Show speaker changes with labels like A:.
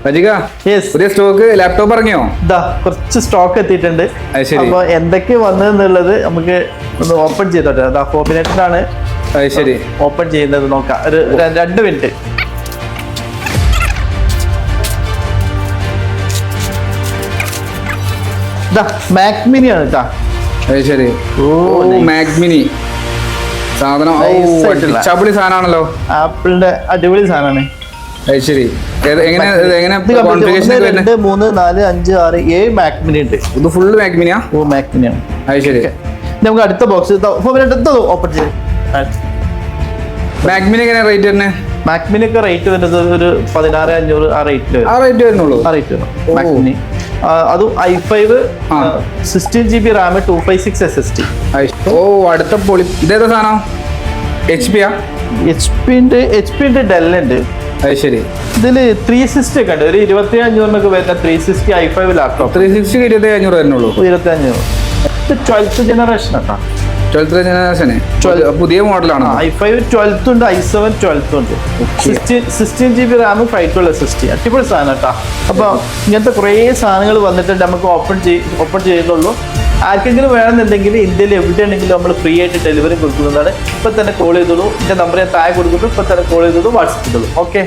A: പുതിയ stock laptop ഇറങ്ങിയോ?
B: കുറച്ച് stock എത്തിയിട്ടുണ്ട്. അപ്പൊ എന്തൊക്കെ വന്നതെന്നുള്ളത് നമുക്ക് ഒന്ന് ഓപ്പൺ ചെയ്തോട്ടെ. അതാ ഫോർമിനേറ്റഡാണ്
A: ശരി
B: ഓപ്പൺ ചെയ്യുന്നത്. നോക്കാം, ഒരു 2 മിനിറ്റ്. മാക് മിനി ആണ് കേട്ടാ.
A: ശരി. മാക് മിനി സാധനം അടിപൊളി സാധനമാണല്ലോ.
B: ആപ്പിളിന്റെ അടിപൊളി സാധനമാണ്.
A: ശരി.
B: 2, 3, 4, 5, 6, 7 മാക് മിനി ഉണ്ട്.
A: ഇത് ഫുള്ള് മാക് മിനിയാ?
B: മാക് മിനിയാണ്.
A: ശരി.
B: നമുക്ക് അടുത്ത ബോക്സ് ഓപ്പൺ ചെയ്ത്.
A: മാക് മിനി എങ്ങനെ റേറ്റ് തന്നെ?
B: മാക് മിനി ഒക്കെ റേറ്റ് വരുന്നത് ഒരു 16,500 ആ റേറ്റ്
A: വരുന്നുള്ളൂ.
B: മാക് മിനി അതും i5 16GB RAM 256 SSD.
A: അടുത്ത പൊളി. ഇതേതാ സാധനം? HP
B: ഉണ്ട്, ഡെൽ ഉണ്ട്.
A: ശരി.
B: ഇതില് 360 ഒക്കെ ഉണ്ട്. ഒരു 25,500 വരുന്ന 360 i5 ലാപ്ടോപ്പ്.
A: 360 25,500 വരുന്നുള്ളൂ.
B: 25,500. 12th ജനറേഷൻ കേട്ടോ.
A: 12th ജനറേഷൻ പുതിയ മോഡലാണ്.
B: i5 12th ഉണ്ട്, i7 12th ഉണ്ട്. 16GB RAM 512 SSD. അടിപൊളി സാധനം കേട്ടോ. അപ്പൊ ഇങ്ങനത്തെ കുറേ സാധനങ്ങൾ വന്നിട്ടുണ്ട്. നമുക്ക് ഓപ്പൺ ചെയ്യുന്നുള്ളൂ. ആർക്കെങ്കിലും വേണമെന്നുണ്ടെങ്കിൽ ഇന്ത്യയിൽ എവിടെയാണെങ്കിലും നമ്മൾ ഫ്രീ ആയിട്ട് ഡെലിവറി കൊടുക്കുന്നതാണ്. ഇപ്പൊ തന്നെ കോൾ ചെയ്തോളൂ. എന്റെ നമ്പർ ഞാൻ താഴെ കൊടുക്കുന്നു. ഇപ്പൊ തന്നെ കോൾ ചെയ്തോളൂ, വാട്സപ്പ് ചെയ്തോളൂ. ഓക്കെ.